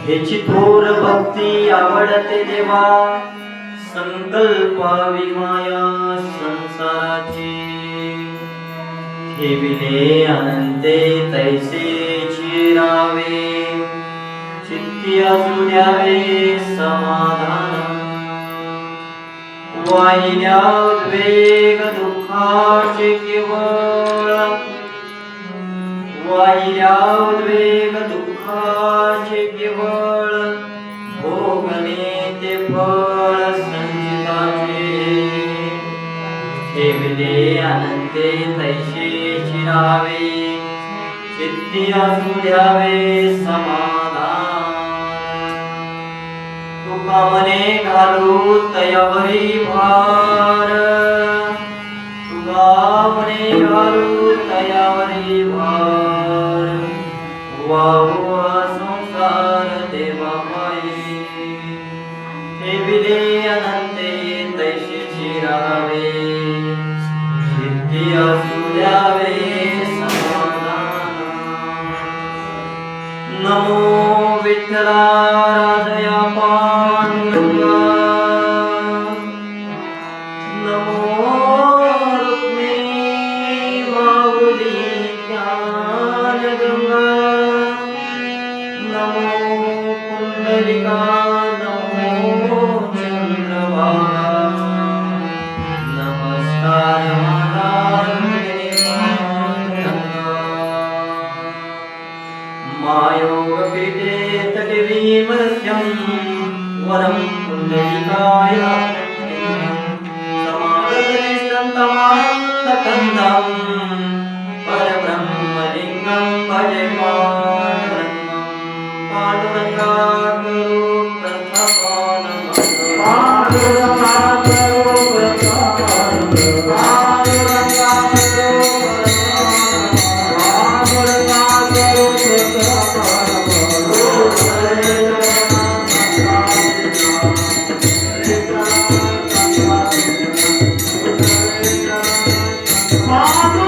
हेची थोर भक्ती आवडते देवा, संकल्पावी माया संसाराची. ठेविले अनंते तैसे चिरावे, चित्ती असू द्यावे समाधान. वाहिल्या उद्वेग दुःखाचे केवळ, वाहिल्या उद्वेग दुःखाचे केवळ. भोगणे ते फळ संचिताचे, ठेविले अनंते तैसे चिरावे, चित्ती असू द्यावे समाधान. तुका मने घालू तयावरी भार, तुका मने घालू तयावरी भार. वाहू संसार देवा पायी, ठेविले अनंते तैसे चिरावे, चित्ती असू द्यावे समाधान. नमो विठ्ठला राधया पांडुरंगा, नमो रुक्मिणी माऊली ज्ञानगंगा, नमो पुंडलिका, नमो चंद्रभागा. नमस्कार माझा मायोग पीठे तटिवी मर्त्यं, वरं पुंडलिकाय समागतनिष्ठं तमानन्दकन्दं. परब्रह्मलिङ्गं भजे पाण्डुरङ्गं, पाण्डुरङ्गा गुरु प्रस्थापनं. पाण्डुरङ्गा गुरु प्रस्थापनं, पाण्डुरङ्गा गुरु Father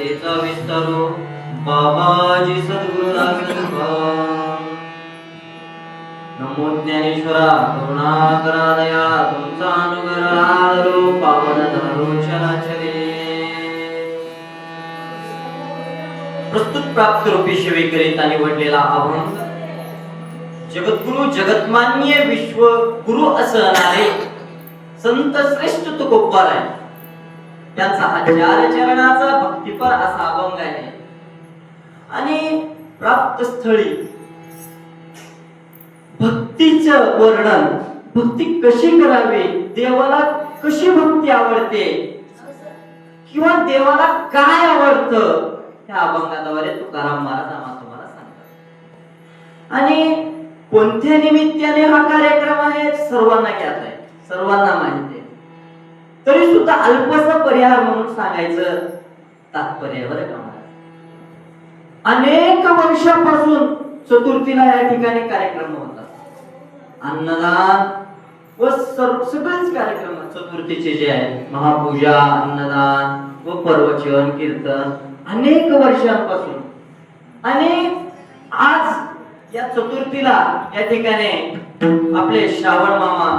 सेवेचा विस्तारो बाबाजी सद्गुरुदास नमो ज्ञानेश्वरा करुणाकरा दया तुमचा अनुग्रह आदरो पावन धरो चराचरे प्रस्तुत प्राप्त रूपी सेवेकरिता निवडलेला अभंग जगद्गुरु जगतमान्य विश्व गुरु असणारे संत श्रेष्ठ तुकोबाराय त्यांचा हा चार चरणाचा भक्तिपर असा अभंग आहे आणि प्राप्त स्थळी भक्तीचं वर्णन भक्ती कशी करावी देवाला कशी भक्ती आवडते किंवा देवाला काय आवडतं त्या अभंगाद्वारे तुकाराम महाराज आम्हाला तुम्हाला सांगतात आणि कोणत्या निमित्ताने हा कार्यक्रम आहे सर्वांना ज्ञात आहे सर्वांना माहिती आहे तरी सुद्धा अल्पसा परिहार म्हणून सांगायचं तात्पर्य बरं का अनेक वर्षापासून चतुर्थीला या ठिकाणी कार्यक्रम होतात अन्नदान व सगळेच कार्यक्रम चतुर्थीचे जे आहेत महापूजा अन्नदान व पर्वचन कीर्तन अनेक वर्षांपासून आणि आज या चतुर्थीला या ठिकाणी आपले श्रावण मामा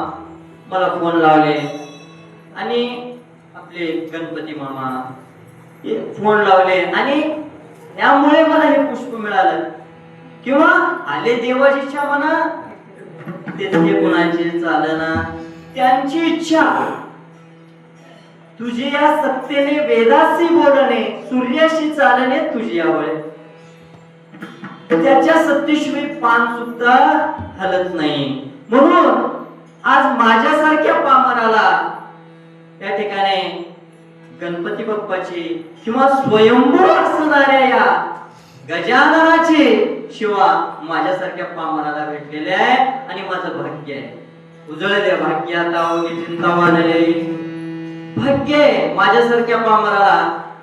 मला फोन लावले आणि आपले गणपती मामा फोन लावले आणि यामुळे मला हे पुष्प मिळालं किंवा आले देवाजीच्या मना ते कुणाची चालना त्यांची इच्छा तुझी या सत्तेने वेदाशी बोलणे सूर्याशी चालणे तुझी आवड त्याच्या सत्तेशिवाय पान सुद्धा हलत नाही म्हणून आज माझ्यासारख्या पामराला या ठिकाणी गणपती बाप्पाची किंवा स्वयंभू असणाऱ्या या गजाननाची शिवा माझ्यासारख्या पामराला भेटलेले आहे आणि माझं भाग्य आहे उजळले भाग्य आता चिंता मानले भाग्य आहे माझ्यासारख्या पामराला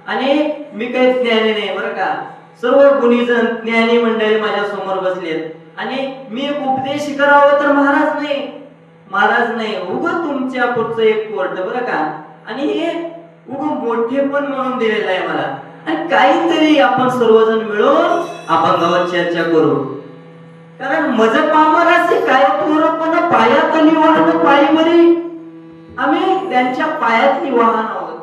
आणि मी काही ज्ञानी नाही बरं का सर्व गुणीजन ज्ञानी मंडळी माझ्या समोर बसलेत आणि मी एक उपदेश करावं तर महाराज नाही उग तुमच्या पुढचं एक कोर्ट बरं का आणि हे उग मोठे पण म्हणून दिलेलं आहे मला आणि काहीतरी आपण सर्वजण मिळून अभंगावर चर्चा करू कारण मज पामराचे काय थोरपण पायातली वाहन पायीवरी आम्ही त्यांच्या पायातली वाहन आहोत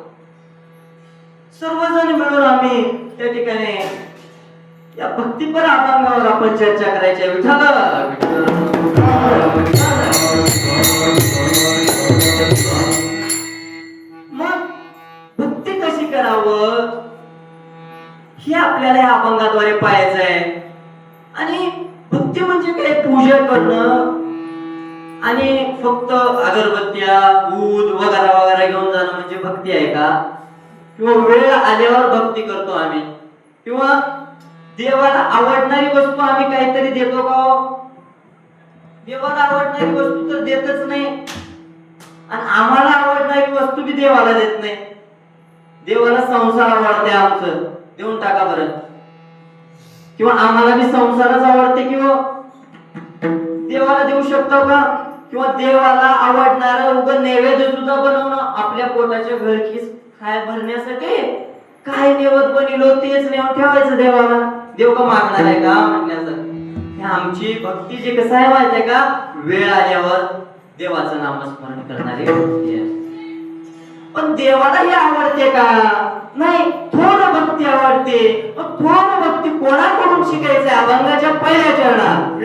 सर्वजण मिळून आम्ही त्या ठिकाणी या भक्तीपर अभंगावर आपण चर्चा करायची विठ्ठल मग भक्ती कशी करावं हे आपल्याला या अभंगाद्वारे पाहायचं आहे आणि भक्ती म्हणजे काय पूजा करणं आणि फक्त अगरबत्त्या दूध वगैरे वगैरे घेऊन जाणं म्हणजे भक्ती आहे का किंवा वेळ आल्यावर भक्ती करतो आम्ही किंवा देवाला आवडणारी वस्तू आम्ही काहीतरी देतो का देवाला आवडणारी वस्तू तर देतच नाही आणि आम्हाला आवडणारी वस्तू बी देवाला देत नाही देवाला संसार आवडते आमचं देऊन टाका बरं किंवा आम्हाला बी संसारच आवडते किंवा देवाला देऊ शकतो का किंवा देवाला आवडणारं उगा नैवेद्य सुद्धा बनवणं आपल्या पोटाच्या घरकीस खाय भरण्यासाठी काय नैवेद्य बनलो तेच नेऊन ठेवायचं देवाला देव का मागणार आहे का म्हणण्याचं आमची भक्ती जी कसं आहे माहिती आहे का वेळ आल्यावर देवाचं नामस्मरण करणारी भक्ती आहे पण देवाला हे आवडते का नाही थोडं भक्ती आवडते थोडं भक्ती कोणाकडून शिकायचं अभंगाच्या पहिल्या चरणात